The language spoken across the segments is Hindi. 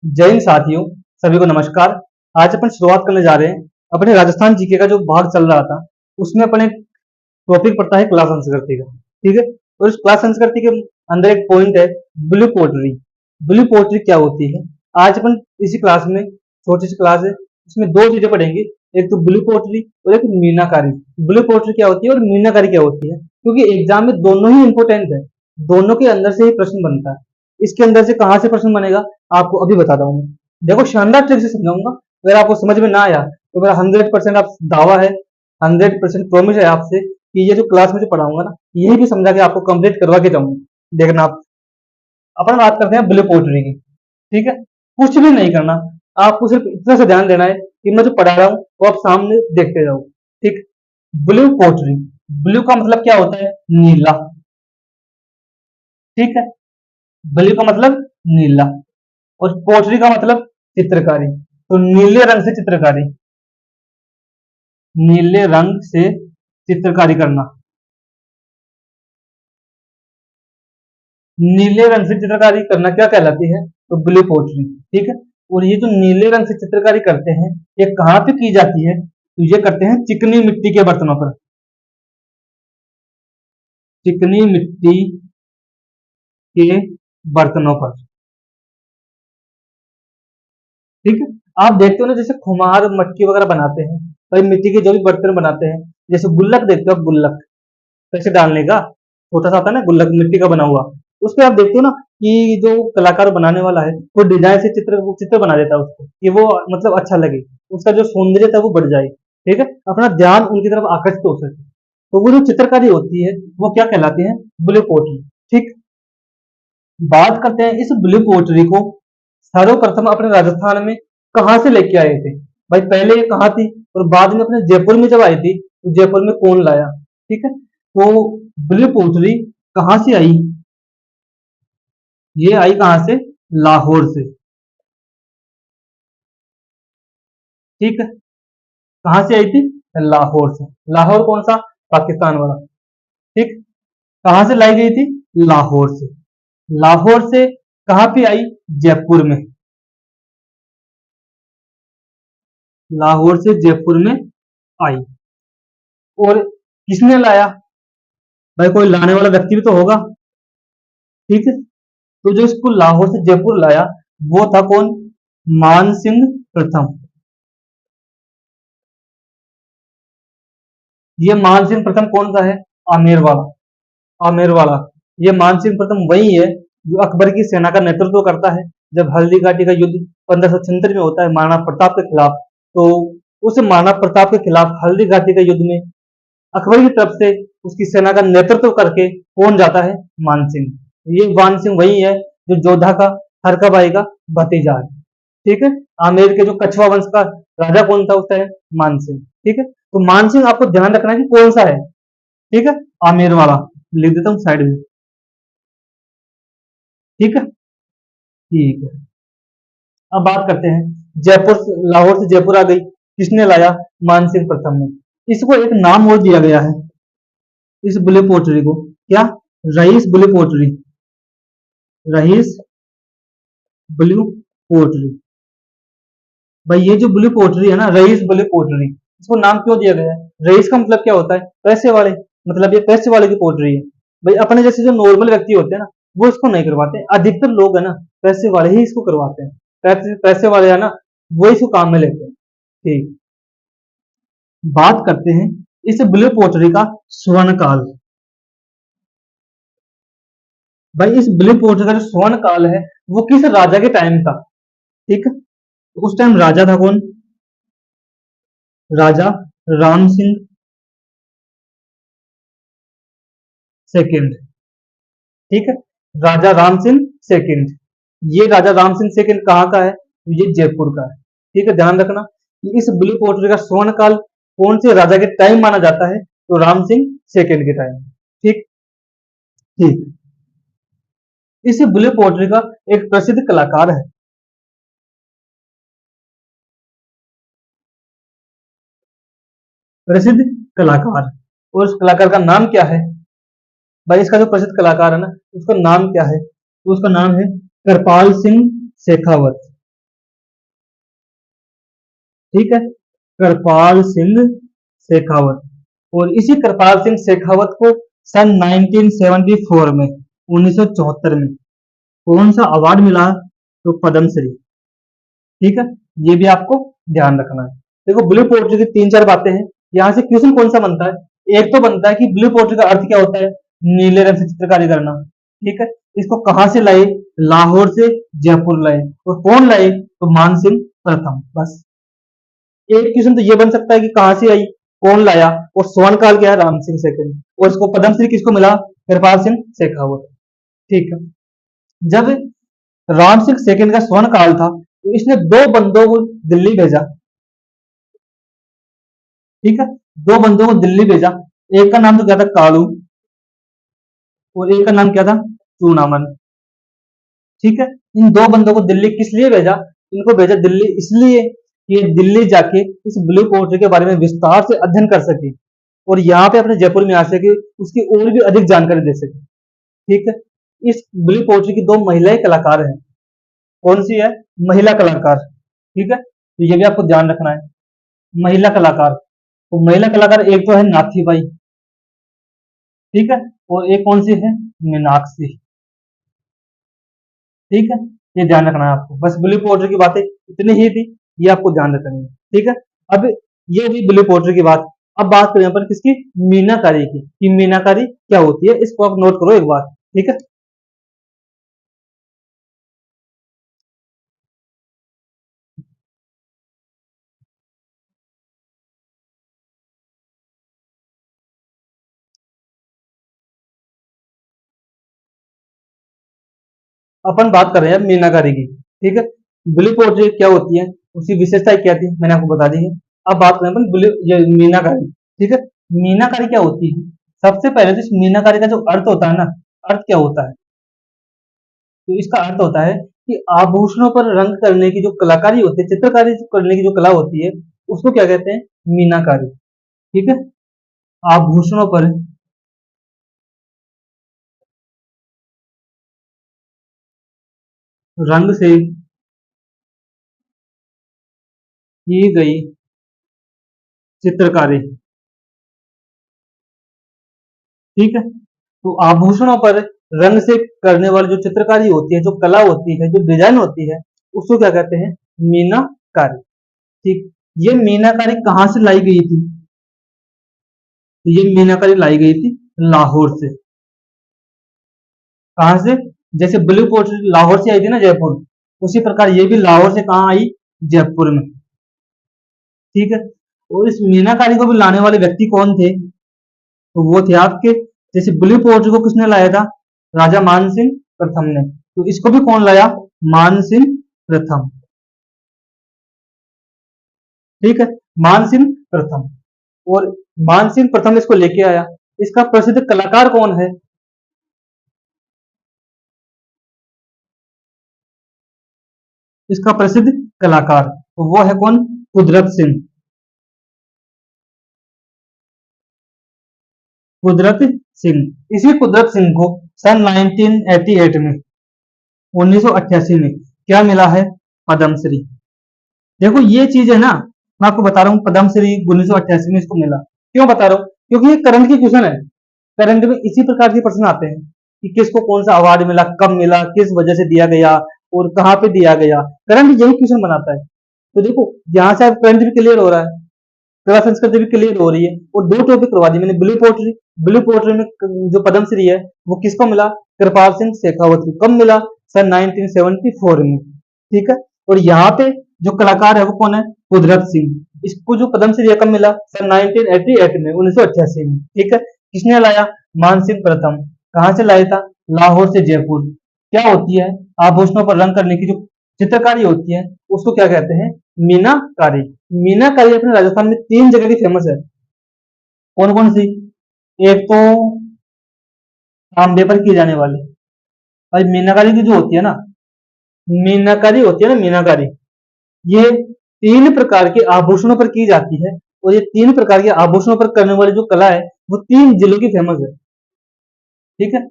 जय हिंद साथियों, सभी को नमस्कार। आज अपन शुरुआत करने जा रहे हैं अपने राजस्थान जीके का जो भाग चल रहा था, उसमें अपने टॉपिक पड़ता है क्लास संस्कृति का। ठीक है। और इस क्लास संस्कृति के अंदर एक पॉइंट है ब्लू पोट्री। ब्लू पोट्री क्या होती है, आज अपन इसी क्लास में, छोटी सी क्लास है, उसमें दो चीजें पढ़ेंगे। एक तो ब्लू पोट्री और एक मीनाकारी। ब्लू पोट्री क्या होती है और मीनाकारी क्या होती है, क्योंकि एग्जाम में दोनों ही इंपॉर्टेंट है, दोनों के अंदर से ही प्रश्न बनता है। इसके अंदर से कहाँ से प्रश्न बनेगा आपको अभी बताता हूँ मैं। देखो, शानदार ट्रिक से समझाऊंगा। अगर आपको समझ में ना आया तो मेरा 100% आप दावा है, 100% प्रॉमिस है आपसे कि ये जो क्लास में जो पढ़ाऊंगा ना, यही भी समझा के आपको कंप्लीट करवा के जाऊंगा। देखना आप। अपन बात करते हैं ब्लू पोट्री की। ठीक है। कुछ भी नहीं करना, आपको सिर्फ इतना सा ध्यान देना है कि मैं जो पढ़ा रहा हूँ वो आप सामने देखते जाओ। ठीक। ब्लू पोट्री, ब्लू का मतलब क्या होता है? नीला। ठीक है। ब्लू का मतलब नीला, और पोट्री का मतलब चित्रकारी। तो नीले रंग से चित्रकारी, नीले रंग से चित्रकारी करना, नीले रंग से चित्रकारी करना क्या कहलाती है? तो ब्लू पोट्री। ठीक है। और ये जो नीले रंग से चित्रकारी करते हैं, ये कहाँ पे की जाती है? तो ये करते हैं चिकनी मिट्टी के बर्तनों पर, चिकनी मिट्टी के बर्तनों पर। ठीक है। आप देखते हो ना, जैसे खुमार मटकी वगैरह बनाते हैं, भाई मिट्टी के जो भी बर्तन बनाते हैं, जैसे गुल्लक देखते हो आप, गुल्लक पैसे डालने का छोटा सा आता है ना, गुल्लक मिट्टी का बना हुआ। उस पे आप देखते हो ना कि जो कलाकार बनाने वाला है वो डिजाइन से चित्र बना देता है उसको, कि वो मतलब अच्छा लगे, उसका जो सौंदर्यता है वो बढ़ जाए। ठीक है। अपना ध्यान उनकी तरफ आकर्षित हो सके। तो वो जो चित्रकारी होती है वो क्या कहलाती है? Blue pottery. ठीक। बात करते हैं इस ब्लू पोट्री को सर्वप्रथम अपने राजस्थान में कहाँ से लेके आए थे। भाई पहले ये कहाँ थी और बाद में अपने जयपुर में जब आई थी तो जयपुर में कौन लाया? ठीक है। तो ब्लू पोट्री कहाँ से आई? ये आई कहाँ से? लाहौर से। ठीक है। कहाँ से आई थी? लाहौर से। लाहौर कौन सा? पाकिस्तान वाला। ठीक। कहाँ से लाई गई थी? लाहौर से। लाहौर से कहाँ पे आई? जयपुर में। लाहौर से जयपुर में आई। और किसने लाया? भाई कोई लाने वाला व्यक्ति भी तो होगा। ठीक है। तो जो इसको लाहौर से जयपुर लाया वो था कौन? मान सिंह प्रथम। ये मान सिंह प्रथम कौन सा है? आमेर वाला। आमेर वाला। ये मान सिंह प्रथम वही है जो अकबर की सेना का नेतृत्व करता है जब हल्दी घाटी का युद्ध 1576 में होता है महाराणा प्रताप के खिलाफ। तो उस महाराणा प्रताप के खिलाफ हल्दी घाटी के युद्ध में अकबर की तरफ से उसकी सेना का नेतृत्व करके कौन जाता है? मान सिंह। ये मान सिंह वही है जो जोधा का, हरकाबाई का भतीजा है। ठीक है। आमेर के जो कछवा वंश का राजा कौन था उस टाइम? मान सिंह। ठीक है। तो मान सिंह आपको ध्यान रखना है कि कौन सा है। ठीक है। आमेर वाला। लिख देता हूँ साइड में। ठीक है। ठीक है। अब बात करते हैं जयपुर लाहौर से जयपुर आ गई, किसने लाया? मान सिंह प्रथम ने। इसको एक नाम और दिया गया है, इस ब्लू पोट्री को। क्या? Rice blue pottery. Rice blue pottery. भाई ये जो ब्लू पोट्री है ना, रईस ब्लू पोट्री, इसको नाम क्यों दिया गया है? रईस का मतलब क्या होता है? पैसे वाले। मतलब ये पैसे वाले की पोट्री है। भाई अपने जैसे जो नॉर्मल व्यक्ति होते हैं ना, वो इसको नहीं करवाते। अधिकतर लोग है ना, पैसे वाले ही इसको करवाते हैं। पैसे वाले है ना, वो इसको काम में लेते हैं। ठीक। बात करते हैं इस ब्लू पोट्री का स्वर्ण काल। भाई इस ब्लू पोट्री का जो स्वर्ण काल है वो किस राजा के टाइम था? ठीक है। तो उस टाइम राजा था कौन? राजा राम सिंह सेकंड। ठीक है। राजा राम सिंह सेकंड। ये राजा राम सिंह सेकंड कहाँ का है? तो ये जयपुर का है। ठीक है। ध्यान रखना कि इस ब्लू पोट्री का स्वर्ण काल कौन से राजा के टाइम माना जाता है? तो राम सिंह सेकंड के टाइम। ठीक। ठीक। इस ब्लू पोट्री का एक प्रसिद्ध कलाकार है, प्रसिद्ध कलाकार। और उस कलाकार का नाम क्या है? भाई इसका जो प्रसिद्ध कलाकार है ना, उसका नाम क्या है? तो उसका नाम है कृपाल सिंह शेखावत। ठीक है, कृपाल सिंह शेखावत। और इसी कृपाल सिंह शेखावत को सन 1974 में, 1974 में कौन सा अवार्ड मिला? तो पद्मश्री। ठीक है, ये भी आपको ध्यान रखना है। देखो, ब्लू पोर्ट्री की तीन चार बातें हैं। यहाँ से क्वेश्चन कौन सा बनता है? एक तो बनता है कि ब्लू पोर्ट्री का अर्थ क्या होता है? नीले रंग से चित्रकारी करना। ठीक है, इसको कहाँ से लाए? लाहौर से जयपुर लाए। और कौन लाए? तो मानसिंह प्रथम। बस एक क्वेश्चन तो ये बन सकता है कि कहाँ से आई, कौन लाया, और स्वर्ण काल क्या है? राम सिंह सेकंड। और इसको पद्मश्री किसको मिला? कृपाल सिंह शेखावत। ठीक है, जब राम सिंह सेकंड का स्वर्ण काल था तो इसने दो बंदों को दिल्ली भेजा। ठीक है, दो बंदों को दिल्ली भेजा। एक का नाम तो क्या था? कालू। और एक का नाम क्या था? चूनामन। ठीक है, इन दो बंदों को दिल्ली किस लिए भेजा? इनको भेजा दिल्ली इसलिए कि ये दिल्ली जाके इस ब्लू पोर्ट्री के बारे में विस्तार से अध्ययन कर सके और यहाँ पे अपने जयपुर में आ सके, उसकी और भी अधिक जानकारी दे सके। ठीक है, इस ब्लू पोर्ट्री की दो महिलाएं कलाकार हैं। कौन सी है? महिला कलाकार। ठीक है, तो ये भी आपको ध्यान रखना है, महिला कलाकार। तो महिला कलाकार एक तो है नाथीबाई। ठीक है, और एक कौन सी है? मीनाक्षी। ठीक है, ये ध्यान रखना है आपको। बस ब्लू पोर्ट्री की बातें इतनी ही थी, ये आपको ध्यान रखनी है। ठीक है, अब ये भी ब्लू पोर्ट्री की बात। अब बात करें अपन किसकी? मीनाकारी की, कि मीनाकारी क्या होती है। इसको आप नोट करो एक बार। ठीक है, अपन बात कर रहे हैं मीनाकारी की। ठीक है, ब्लू पोर्ट्री क्या होती है, उसकी विशेषता क्या थी, मैंने आपको बता दी है। अब बात करें अपन ब्लू ये मीनाकारी। ठीक है, मीनाकारी क्या होती है? सबसे पहले तो इस मीनाकारी का जो अर्थ होता है ना, अर्थ क्या होता है? तो इसका अर्थ होता है कि आभूषणों पर रंग करने की जो कलाकारी होती है, चित्रकारी करने की जो कला होती है, उसको क्या कहते हैं? मीनाकारी। ठीक है, आभूषणों पर रंग से की गई चित्रकारी। ठीक है, तो आभूषणों पर रंग से करने वाली जो चित्रकारी होती है, जो कला होती है, जो डिजाइन होती है, उसको क्या कहते हैं? मीनाकारी। ठीक, ये मीनाकारी कहाँ से लाई गई थी? तो ये मीनाकारी लाई गई थी लाहौर से। कहाँ से? जैसे ब्लू पोर्ट्री लाहौर से आई थी ना, जयपुर, उसी प्रकार ये भी लाहौर से कहाँ आई? जयपुर में। ठीक है, और इस मीनाकारी को भी लाने वाले व्यक्ति कौन थे? तो वो थे आपके, जैसे ब्लू पोर्ट्री को किसने लाया था? राजा मानसिंह प्रथम ने। तो इसको भी कौन लाया? मानसिंह प्रथम। ठीक है, मानसिंह प्रथम। और मानसिंह प्रथम इसको लेके आया। इसका प्रसिद्ध कलाकार कौन है? इसका प्रसिद्ध कलाकार तो वो है कौन? कुदरत सिंह। कुदरत सिंह। इसी कुदरत सिंह को सन 1988 में, 1988 में क्या मिला है? पद्मश्री। देखो ये चीज है ना, मैं आपको बता रहा हूँ, पद्मश्री 1988 में इसको मिला। क्यों बता रहा हूँ? क्योंकि ये करंट की क्वेश्चन है। करंट में इसी प्रकार के प्रश्न आते हैं कि किसको कौन सा अवार्ड मिला, कब मिला, किस वजह से दिया गया, और कहाँ पे दिया गया। करंट यही क्वेश्चन बनाता है। तो देखो, यहाँ से आप करंट भी क्लियर हो रहा है, कला संस्कृति भी क्लियर हो रही है, और दो टॉपिक करवा दी मैंने। ब्लू पोर्ट्री, ब्लू पोर्ट्री में जो पद्मश्री है वो किसको मिला? कृपाल सिंह शेखावत को। कब मिला? सन 1974 में। ठीक है, और यहाँ पे जो कलाकार है वो कौन है? कुदरत सिंह। इसको जो पद्मश्री है कब मिला? सन 1988 में, 1988 में। ठीक है, किसने लाया? मानसिंह प्रथम। कहाँ से लाया था? लाहौर से जयपुर। क्या होती है? आभूषणों पर रंग करने की जो चित्रकारी होती है, उसको क्या कहते हैं? मीनाकारी। मीनाकारी अपने राजस्थान में तीन जगह की फेमस है। कौन कौन सी? एक तो तांबे पर की जाने वाली, और मीनाकारी की जो होती है ना, मीनाकारी होती है ना, मीनाकारी, ये तीन प्रकार के आभूषणों पर की जाती है। और ये तीन प्रकार के आभूषणों पर करने वाली जो कला है वो तीन जिलों की फेमस है। ठीक है,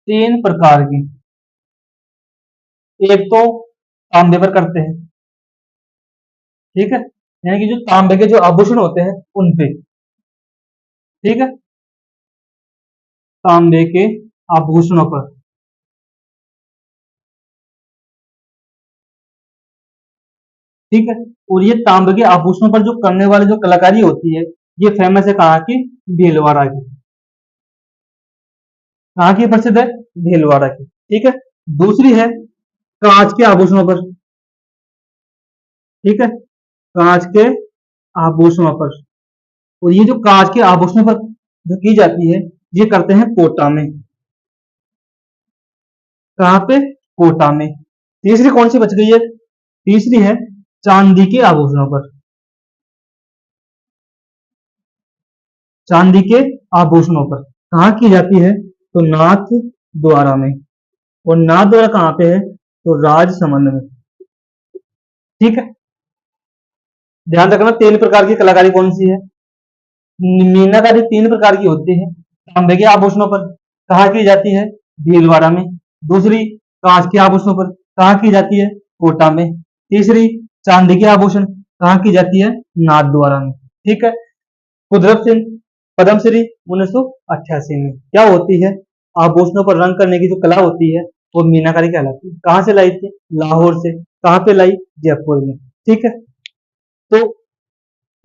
तीन प्रकार की। एक तो तांबे पर करते हैं। ठीक है, यानी कि जो तांबे के जो आभूषण होते हैं उन पे, ठीक है, तांबे के आभूषणों पर, ठीक है। और ये तांबे के आभूषणों पर जो करने वाली जो कलाकारी होती है, ये फेमस है कहाँ की? भीलवाड़ा की। कहाँ की प्रसिद्ध है? भीलवाड़ा की, ठीक है। दूसरी है कांच के आभूषणों पर, ठीक है, कांच के आभूषणों पर। और ये जो कांच के आभूषणों पर जो की जाती है, ये करते हैं कोटा में। कहाँ पे? कोटा में। तीसरी कौन सी बच गई है? तीसरी है चांदी के आभूषणों पर, चांदी के आभूषणों पर कहाँ की जाती है? तो नाथ द्वारा में। और नाथ द्वारा कहाँ पे है? तो राजसमंद में, ठीक है। ध्यान रखना, तीन प्रकार की कलाकारी कौन सी है? मीनाकारी तीन प्रकार की होती है। तांबे के आभूषणों पर कहाँ की जाती है? भीलवाड़ा में। दूसरी कांच के आभूषणों पर कहाँ की जाती है? कोटा में। तीसरी चांदी के आभूषण कहाँ की जाती है? नाथ द्वारा में, ठीक है। कुदरत सिंह पद्मश्री 1988 में क्या होती है? आभूषणों पर रंग करने की जो कला होती है वो मीनाकारी कहलाती है। कहाँ से लाई थी? लाहौर से। कहाँ पे लाई? जयपुर में, ठीक है। तो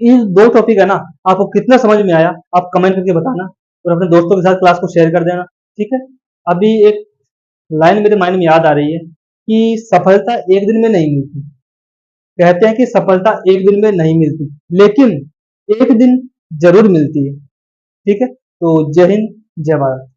ये दो टॉपिक है ना, आपको कितना समझ में आया आप कमेंट करके बताना, और अपने दोस्तों के साथ क्लास को शेयर कर देना, ठीक है। अभी एक लाइन मेरे माइंड में याद आ रही है कि सफलता एक दिन में नहीं मिलती। कहते हैं कि सफलता एक दिन में नहीं मिलती, लेकिन एक दिन जरूर मिलती है, ठीक है। तो जय हिंद, जय भारत।